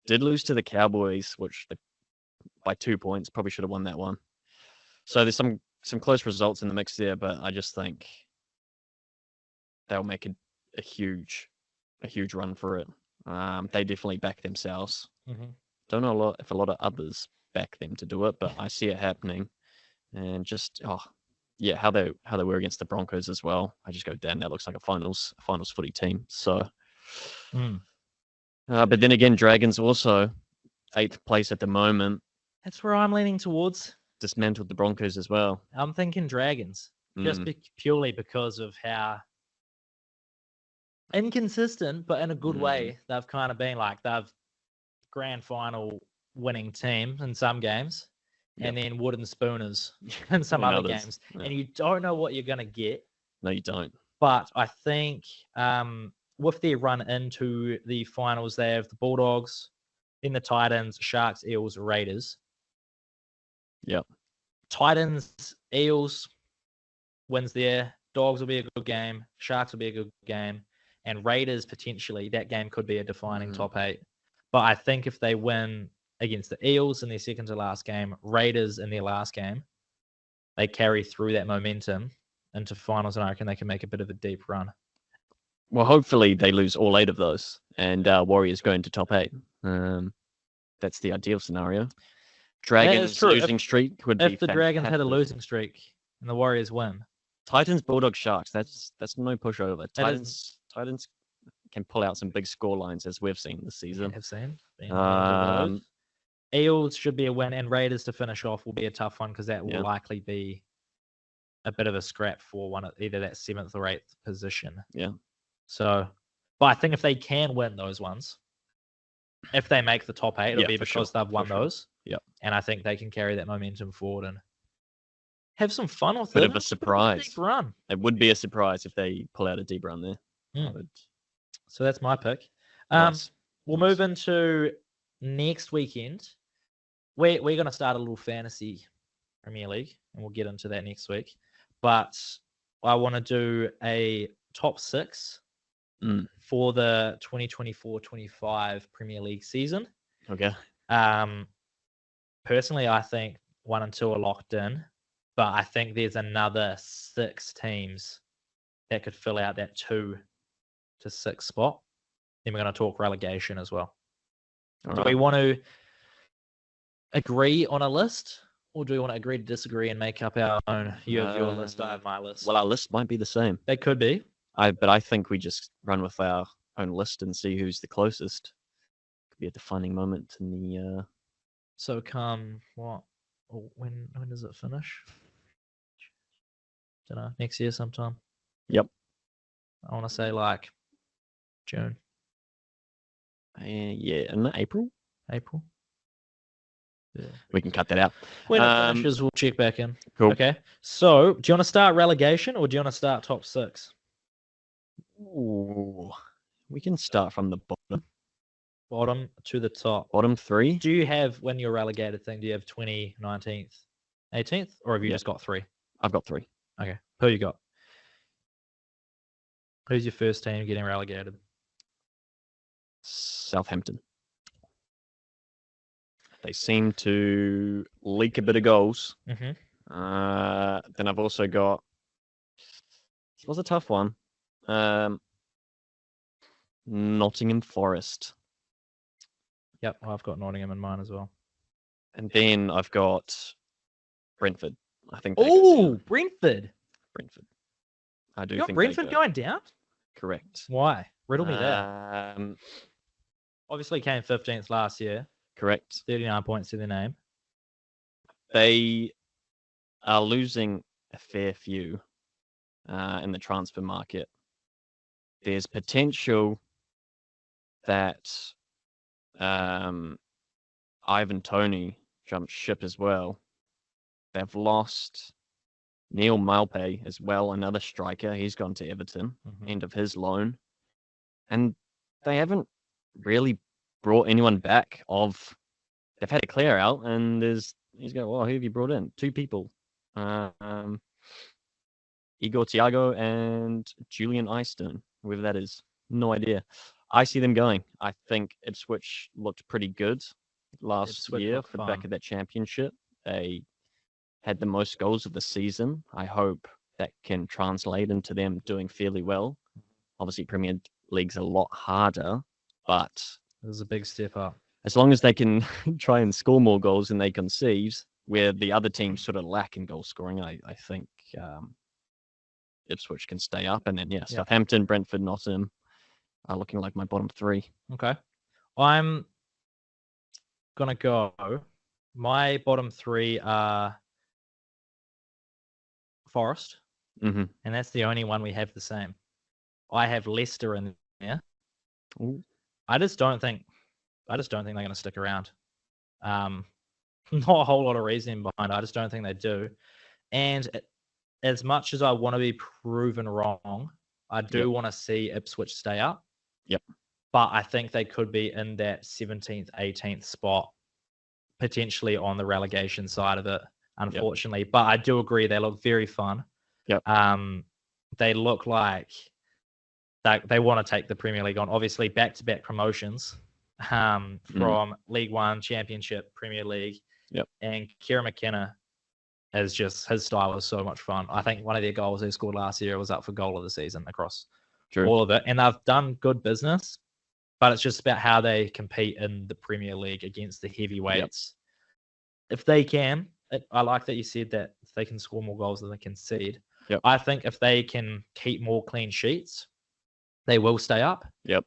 Did lose to the Cowboys, which by 2 points, probably should have won that one. So there's some close results in the mix there, but I just think they'll make a huge run for it. They definitely back themselves. Mm-hmm. Don't know if a lot of others back them to do it, but I see it happening. And just how they were against the Broncos as well. I just go, damn, that looks like a finals footy team. So, but then again, Dragons also 8th place at the moment. That's where I'm leaning towards. Dismantled the Broncos as well. I'm thinking Dragons, just purely because of how inconsistent, but in a good way, they've kind of been. Like, they've grand final winning team in some games, and then wooden spooners in some other games. Yeah. And you don't know what you're going to get. No, you don't. But I think with their run into the finals, they have the Bulldogs, then the Titans, Sharks, Eels, Raiders. Yep. Titans, Eels wins there. Dogs will be a good game. Sharks will be a good game. And Raiders, potentially, that game could be a defining top 8. But I think if they win against the Eels in their second to last game, Raiders in their last game, they carry through that momentum into finals, and I reckon they can make a bit of a deep run. Well, hopefully they lose all 8 of those, and Warriors go into top 8. That's the ideal scenario. Dragons losing streak would be if the Dragons had a losing streak and the Warriors win. Titans, Bulldogs, Sharks. That's no pushover. Titans can pull out some big score lines, as we've seen this season. Have seen. Eels should be a win, and Raiders to finish off will be a tough one, because that will likely be a bit of a scrap for one of either that 7th or 8th position. Yeah. So, but I think if they can win those ones, if they make the top 8, it'll be because they've won those. Yeah. And I think they can carry that momentum forward and have some fun with it. Bit of a surprise. Deep run. It would be a surprise if they pull out a deep run there. So that's my pick. Nice. We'll move into next weekend. We're going to start a little fantasy Premier League, and we'll get into that next week. But I want to do a top 6 for the 2024-25 Premier League season. Okay. Personally, I think 1 and 2 are locked in, but I think there's another 6 teams that could fill out that 2 to 6 spot. Then we're going to talk relegation as well. Do we want to agree on a list, or do we want to agree to disagree and make up our own? You have your list, I have my list. Well, our list might be the same. They could be. But I think we just run with our own list and see who's the closest. Could be a defining moment in the. So come what? Or when does it finish? Don't know. Next year sometime. Yep. I want to say like June. Yeah, in April. April. Yeah. We can cut that out. When it finishes, we'll check back in. Cool. Okay. So, do you want to start relegation or do you want to start top 6? Ooh, we can start from the Bottom to the top. bottom 3. Do you have, when you're relegated thing, do you have 20, 19th, 18th? Or have you just got 3? I've got 3. Okay. Who you got? Who's your first team getting relegated? Southampton. They seem to leak a bit of goals. Mm-hmm. Then I've also got. This was a tough one. Nottingham Forest. Yep, I've got Nottingham in mine as well. And then I've got Brentford. I think. They Oh, Brentford. Brentford. I do You got think Brentford going down? Correct. Why? Riddle me that. Obviously came 15th last year. Correct. 39 points to their name. They are losing a fair few in the transfer market. There's potential that Ivan Toney jumped ship as well. They've lost Neil Maupay as well, another striker. He's gone to Everton, end of his loan. And they haven't really brought anyone back they've had a clear out, and he's going, well, who have you brought in? 2 people. Igor Thiago and Julian Eystone, whoever that is. No idea. I see them going. I think Ipswich looked pretty good last year for the back of that championship. They had the most goals of the season. I hope that can translate into them doing fairly well. Obviously, Premier League's a lot harder, but it was a big step up. As long as they can try and score more goals than they concede, where the other teams sort of lack in goal scoring, I think Ipswich can stay up. And then, Southampton, Brentford, Nottingham are looking like my bottom 3. Okay. I'm going to go. My bottom 3 are Forest, and that's the only one we have the same. I have Leicester in there. Ooh. I just don't think they're going to stick around. Not a whole lot of reasoning behind it. I just don't think they do. And as much as I want to be proven wrong, I do want to see Ipswich stay up. Yep. But I think they could be in that 17th, 18th spot, potentially on the relegation side of it, unfortunately. Yep. But I do agree they look very fun. Yep. They look like they want to take the Premier League on. Obviously, back-to-back promotions from League One, Championship, Premier League. Yep. And Kieran McKenna is just, his style is so much fun. I think one of their goals they scored last year was up for goal of the season across all of it. And they've done good business, but it's just about how they compete in the Premier League against the heavyweights. Yep. If they can, I like that you said that if they can score more goals than they concede. Yep. I think if they can keep more clean sheets, they will stay up. Yep.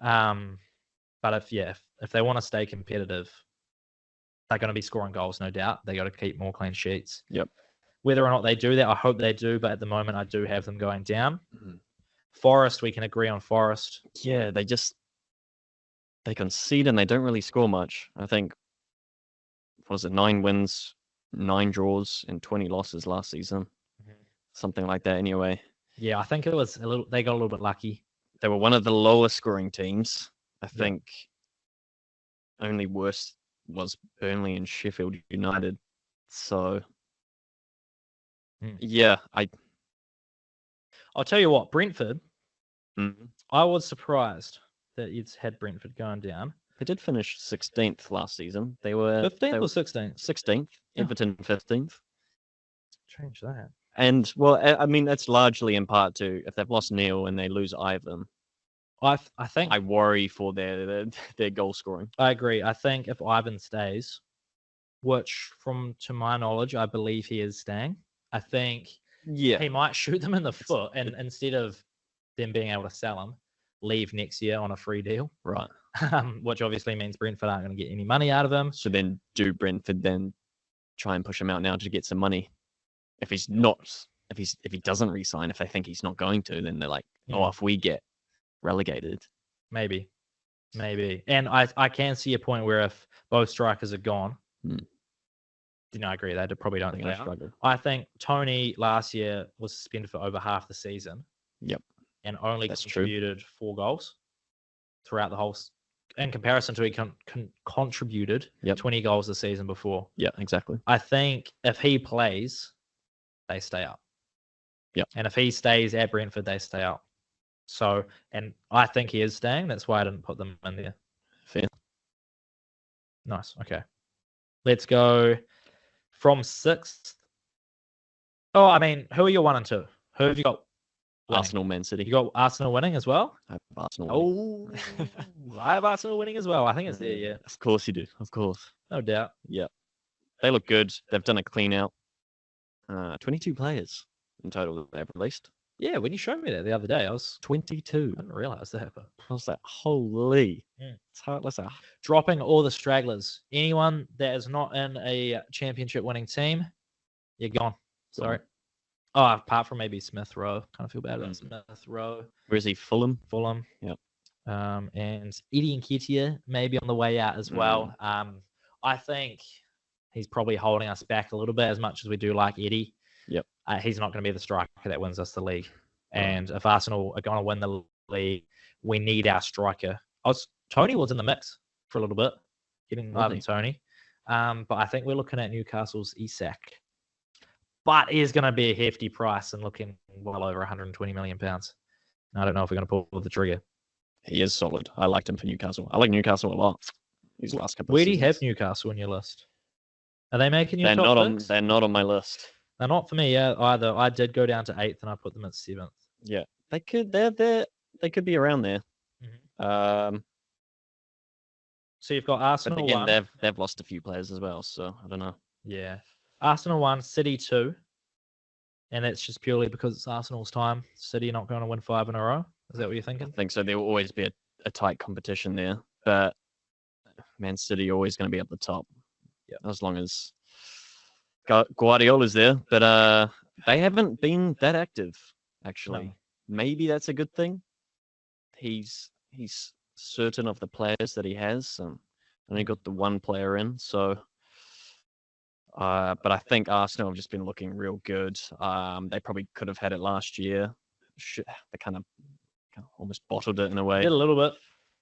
But if they want to stay competitive, they're going to be scoring goals, no doubt. They got to keep more clean sheets. Yep. Whether or not they do that, I hope they do. But at the moment, I do have them going down. Forest, we can agree on Forest. Yeah, they concede and they don't really score much. I think, 9 wins, 9 draws, and 20 losses last season. Something like that anyway. Yeah, I think it was they got a little bit lucky. They were one of the lowest scoring teams. I think only worse was Burnley and Sheffield United. So, I'll tell you what, Brentford, I was surprised that you'd had Brentford going down. They did finish 16th last season. They were 15th or 16th? 16th. Everton 15th. Change that. And, well, I mean, that's largely in part to if they've lost Neil and they lose Ivan. I think I worry for their goal scoring. I agree. I think if Ivan stays, which, to my knowledge, I believe he is staying. I think Yeah. he might shoot them in the foot, and instead of them being able to sell him, leave next year on a free deal. Right. Which obviously means Brentford aren't going to get any money out of him. So then do Brentford then try and push him out now to get some money? If he's not, if he doesn't resign, if they think he's not going to, then they're like, oh, if we get relegated. Maybe. And I can see a point where if both strikers are gone, I agree. They probably don't struggle. I think Tony last year was suspended for over half the season. Yep. And only contributed 4 goals throughout the whole. In comparison to he contributed 20 goals the season before. Yeah, exactly. I think if he plays, they stay up. Yeah. And if he stays at Brentford, they stay up. So, and I think he is staying. That's why I didn't put them in there. Fair. Nice. Okay. Let's go from 6th. Oh, I mean, who are your 1 and 2? Who have you got? Winning? Arsenal, Man City. You got Arsenal winning as well? I have Arsenal winning. Oh, I have Arsenal winning as well. I think it's there, yeah. Of course you do. Of course. No doubt. Yeah. They look good. They've done a clean out. 22 players in total they've released. Yeah, when you showed me that the other day, I was 22. I didn't realize that. But I was like, holy. It's hard. Let's say dropping all the stragglers. Anyone that is not in a championship winning team, you're gone. Sorry. Oh, apart from maybe Smith Rowe. Kind of feel bad about Smith Rowe. Where is he? Fulham? Yep. And Eddie Nketiah maybe on the way out as well. I think he's probably holding us back a little bit as much as we do like Eddie. Yep. He's not going to be the striker that wins us the league. And if Arsenal are going to win the league, we need our striker. Tony was in the mix for a little bit, getting Ivan Tony. But I think we're looking at Newcastle's Isak. But he is going to be a hefty price and looking well over £120 million. I don't know if we're going to pull the trigger. He is solid. I liked him for Newcastle. I like Newcastle a lot. These last couple. Where do you have Newcastle on your list? Are they making your top six? They're not on my list. They're not for me either. I did go down to 8th and I put them at 7th. Yeah, they could. They could be around there. So you've got Arsenal. But again, 1. they've lost a few players as well. So I don't know. Yeah, Arsenal 1, City 2, and that's just purely because it's Arsenal's time. City not going to win 5 in a row. Is that what you're thinking? I think so. There will always be a tight competition there, but Man City always going to be up the top. Yeah, as long as Guardiola's there, but they haven't been that active actually. No. Maybe that's a good thing. He's certain of the players that he has. Only got the one player in, so. But I think Arsenal have just been looking real good. They probably could have had it last year. They kind of almost bottled it in a way. Did a little bit.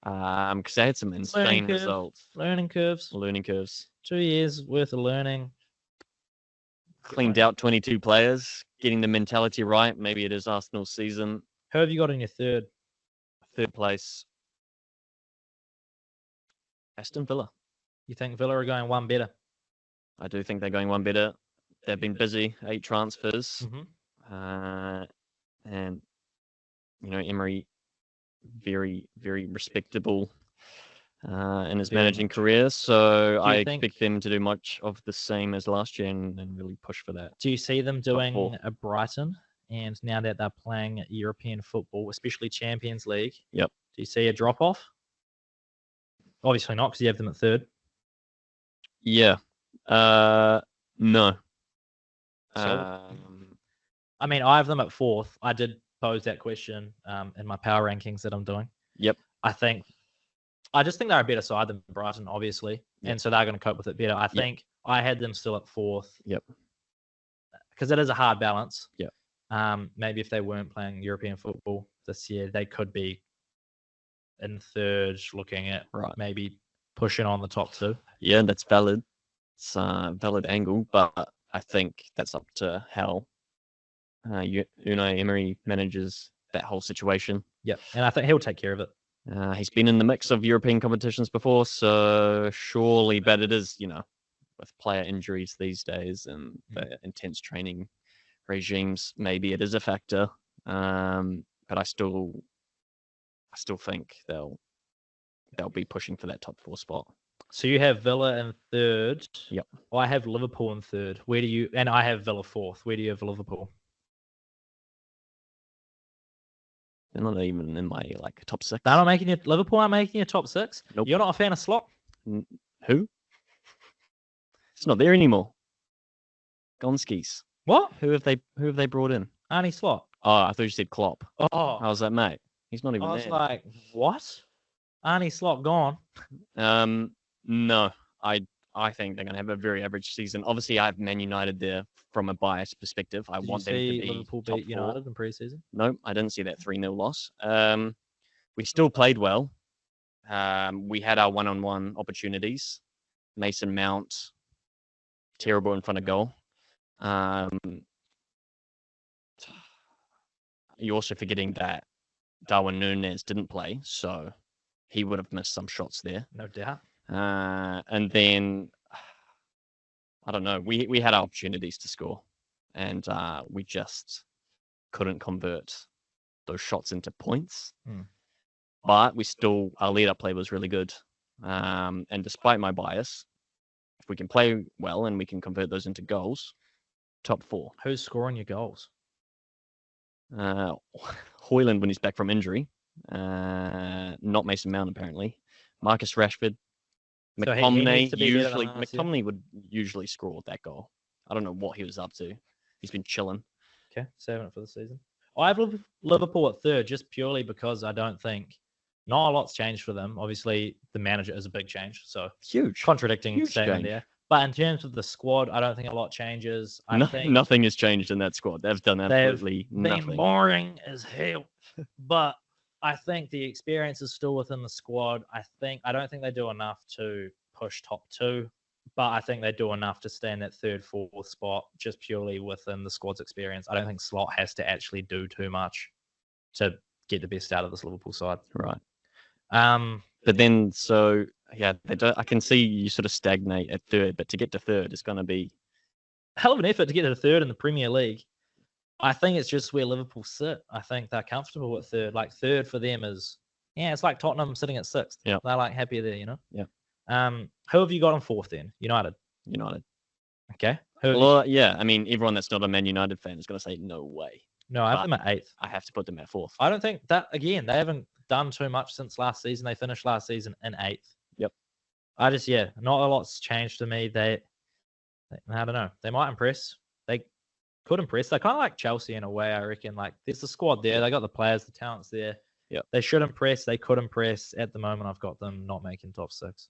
Because they had some insane results. Learning curves. 2 years worth of learning. Cleaned out 22 players, getting the mentality right. Maybe it is Arsenal's season. Who have you got in your third? Third place. Aston Villa. You think Villa are going one better? I do think they're going one better. They've been busy, 8 transfers. And, Emery, very, very respectable in his managing career. So I expect them to do much of the same as last year and really push for that. Do you see them doing a Brighton? And now that they're playing European football, especially Champions League, yep. Do you see a drop-off? Obviously not, because you have them at third. Yeah. No. I mean, I have them at fourth. I did pose that question in my power rankings that I'm doing. Yep. I just think they're a better side than Brighton, obviously. Yep. And so they're going to cope with it better. I think I had them still at fourth. Yep. Because it is a hard balance. Yep. Maybe if they weren't playing European football this year, they could be in third, looking at maybe pushing on the top 2. Yeah, that's valid. It's a valid angle, but I think that's up to how Unai Emery manages that whole situation. Yep, and I think he'll take care of it. He's been in the mix of European competitions before, so surely, but it is, with player injuries these days and the intense training regimes, maybe it is a factor. But I still think they'll be pushing for that top 4 spot. So you have Villa in third. Yep. I have Liverpool in third. Where do you? And I have Villa fourth. Where do you have Liverpool? They're not even in my top 6. They're not making your Liverpool aren't making your top 6. Nope. You're not a fan of Slot. Who? It's not there anymore. Gonskis. What? Who have they brought in? Arnie Slot. Oh, I thought you said Klopp. Oh, I was like, mate, he's not even I was there. like, what? Arnie Slot gone. No, I think they're going to have a very average season. Obviously, I have Man United there from a biased perspective. I Did want you them to see be Liverpool top beat 4. United in preseason? No, I didn't see that 3-0 loss. We still played well. We had our one-on-one opportunities. Mason Mount, terrible in front of goal. You're also forgetting that Darwin Núñez didn't play, so he would have missed some shots there. No doubt. And then, I don't know, we had our opportunities to score, and we just couldn't convert those shots into points. But our lead-up play was really good. And despite my bias, if we can play well and we can convert those into goals, top 4. Who's scoring your goals? Hoyland when he's back from injury. Not Mason Mount, apparently. Marcus Rashford. So McTominay would usually score that goal. I don't know what he was up to. He's been chilling. Okay, saving it for the season. I have Liverpool at third just purely because I don't think not a lot's changed for them. Obviously, the manager is a big change, so huge contradicting statement there. But in terms of the squad, I don't think a lot changes. I think nothing has changed in that squad. They've done absolutely nothing. Been boring as hell. But I think the experience is still within the squad. I don't think they do enough to push top 2, but I think they do enough to stay in that third, fourth spot just purely within the squad's experience. I don't think Slot has to actually do too much to get the best out of this Liverpool side. Right. But then, I can see you sort of stagnate at third, but to get to third, it's going to be hell of an effort to get to third in the Premier League. I think it's just where Liverpool sit. I think they're comfortable at third. Like third for them is, it's like Tottenham sitting at 6th. Yeah. They're like happier there, you know? Yeah. Who have you got in 4th then? United. Okay. I mean, everyone that's not a Man United fan is going to say, no way. No, I have them at 8th. I have to put them at 4th. I don't think that, again, they haven't done too much since last season. They finished last season in 8th. Yep. Not a lot's changed to me. I don't know. They might impress. They could impress. They're kind of like Chelsea in a way, I reckon. Like, there's the squad there. They got the players, the talents there. Yep. They should impress. They could impress. At the moment, I've got them not making top 6.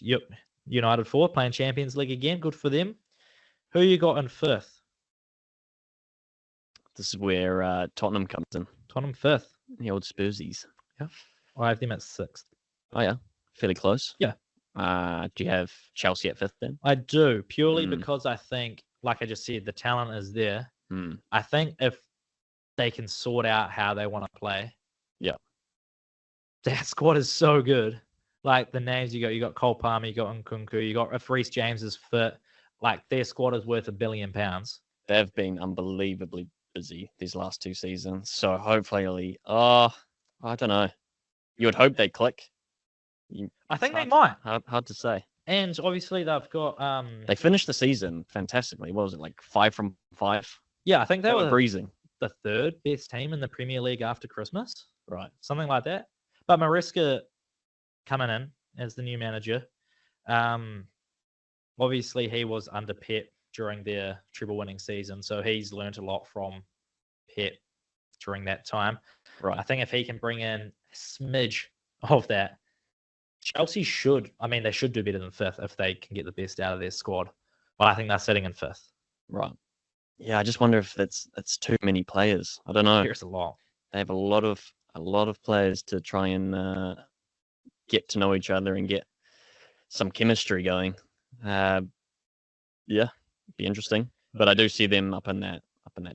Yep. United 4th, playing Champions League again. Good for them. Who you got in 5th? This is where Tottenham comes in. Tottenham 5th. The old Spursies. Yeah. I have them at 6th. Oh, yeah. Fairly close. Yeah. Do you have Chelsea at 5th then? I do, purely because I think, like I just said, the talent is there. I think if they can sort out how they want to play, that squad is so good. Like the names you got Cole Palmer, you got Nkunku, you got if Reece James is fit, like their squad is worth £1 billion. They've been unbelievably busy these last 2 seasons. So hopefully, I don't know. You would hope they click. I think they might. Hard to say. And obviously they've got They finished the season fantastically. What was it, like 5 from 5? Yeah, I think they were breezing. The 3rd best team in the Premier League after Christmas. Right. Something like that. But Maresca coming in as the new manager. Obviously he was under Pep during their treble winning season, so he's learned a lot from Pep during that time. Right. I think if he can bring in a smidge of that, Chelsea should do better than 5th if they can get the best out of their squad. But I think they're sitting in 5th. Right. Yeah, I just wonder if that's too many players. I don't know. There's a lot. They have a lot of players to try and get to know each other and get some chemistry going. Be interesting. But I do see them up in that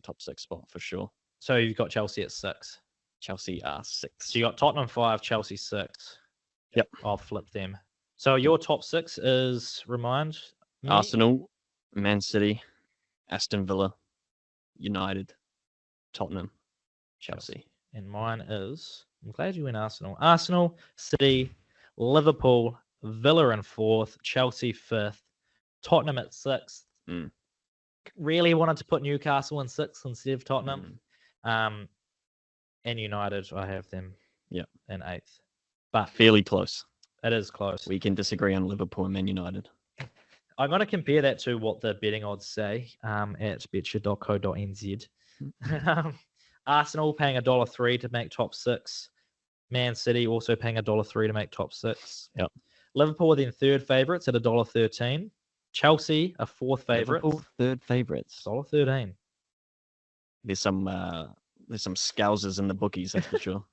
top 6 spot for sure. So you've got Chelsea at 6. Chelsea are 6. So you got Tottenham 5, Chelsea 6. Yep. I'll flip them. So your top 6 is, remind me? Arsenal, Man City, Aston Villa, United, Tottenham, Chelsea. And mine is, I'm glad you went Arsenal. Arsenal, City, Liverpool, Villa in 4th, Chelsea 5th, Tottenham at 6th. Really wanted to put Newcastle in 6th instead of Tottenham. And United, I have them in 8th. But fairly close. It is close. We can disagree on Liverpool and Man United. I'm going to compare that to what the betting odds say at betcha.co.nz. Arsenal paying $1.03 to make top 6. Man City also paying $1.03 to make top 6. Yep. Liverpool are then 3rd favourites at $1.13. Chelsea are 4th favourites. Liverpool 3rd favourites. $1.13. There's some scousers in the bookies, that's for sure.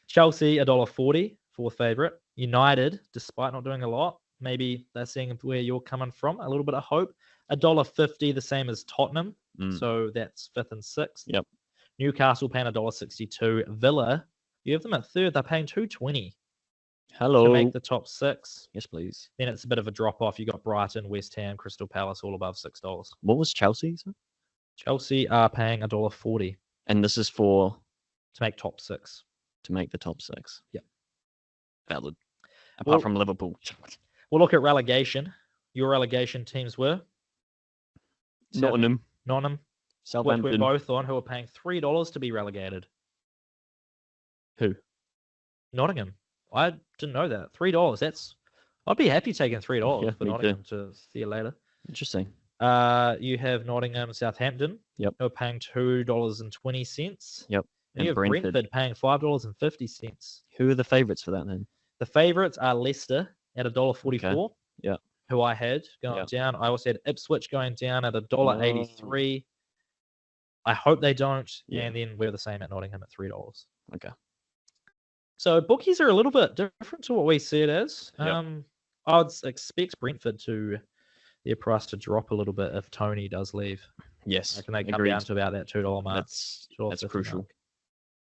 Chelsea $1.40, 4th favourite. United, despite not doing a lot, maybe they're seeing where you're coming from. A little bit of hope. $1.50, the same as Tottenham. So that's 5th and 6th. Yep. Newcastle paying $1.62. Villa, you have them at 3rd. They're paying $2.20. Hello. To make the top 6. Yes, please. Then it's a bit of a drop off. You got Brighton, West Ham, Crystal Palace, all above $6. What was Chelsea? Chelsea are paying $1.40. And this is for to make top 6. To make the top 6. Yep. Valid. Apart from Liverpool. We'll look at relegation. Your relegation teams were Nottingham, Southampton, Southampton. We're both on, who are paying $3 to be relegated. Who? Nottingham. I didn't know that. $3. I'd be happy taking $3 for Nottingham to see you later. Interesting. You have Nottingham, Southampton. Yep. Who are paying $2.20. Yep. And you have Brentford paying $5.50. Who are the favourites for that then? The favourites are Leicester at $1.44. Okay. Yeah. Who I had going down. I also had Ipswich going down at $1.83. I hope they don't. Yeah. And then we're the same at Nottingham at $3. Okay. So bookies are a little bit different to what we see it as. Yep. I would expect Brentford their price to drop a little bit if Tony does leave. Yes. Can they come down to about that $2 mark? That's crucial.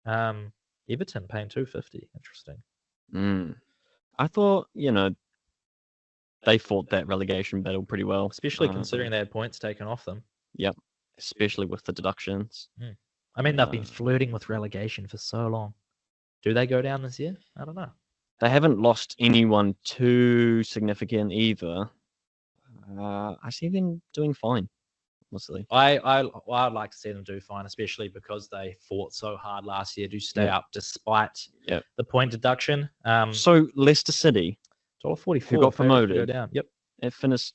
Mark. Everton paying $2.50. Interesting. I thought, they fought that relegation battle pretty well. Especially considering they had points taken off them. Yep. Especially with the deductions. I mean, they've been flirting with relegation for so long. Do they go down this year? I don't know. They haven't lost anyone too significant either. I see them doing fine, honestly. I'd like to see them do fine, especially because they fought so hard last year to stay up despite the point deduction. So Leicester City, $1.44, who got promoted, go down. Yep. It finished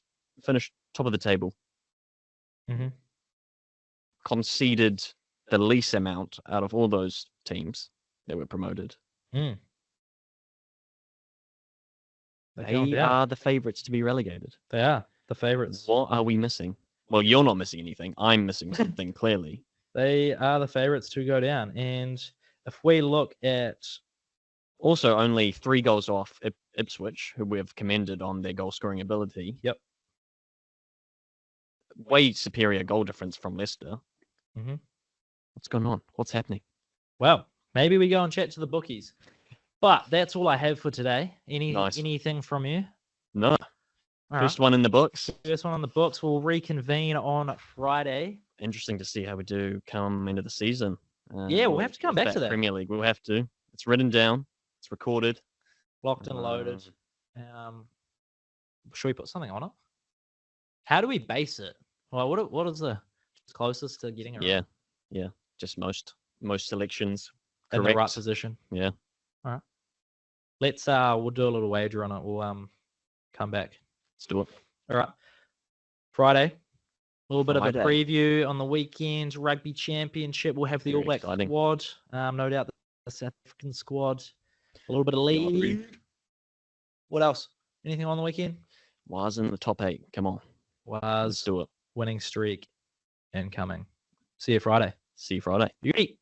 top of the table. Mm-hmm. Conceded the least amount out of all those teams that were promoted. They are the favourites to be relegated. They are the favourites. What are we missing? Well, you're not missing anything. I'm missing something, clearly. They are the favourites to go down. And if we look at... Also, only 3 goals off Ipswich, who we have commended on their goal-scoring ability. Yep. Way superior goal difference from Leicester. Mm-hmm. What's going on? What's happening? Well, maybe we go and chat to the bookies. But that's all I have for today. Anything from you? No. First one in the books. First one on the books. We'll reconvene on Friday. Interesting to see how we do come into the season. We'll have to come back to that. Premier League. We'll have to. It's written down. It's recorded. Locked and loaded. Should we put something on it? How do we base it? Well, what is the closest to getting it right? Yeah. Just most selections in the right position. Yeah. All right. Let's we'll do a little wager on it. We'll come back. Let's do it. All right. Friday. A little bit of a preview on the weekend. Rugby Championship. We'll have the All Black squad. No doubt the South African squad. A little bit of league. What else? Anything on the weekend? Was in the top 8. Come on. Let's do it. Winning streak incoming. See you Friday. See you Friday. Beauty.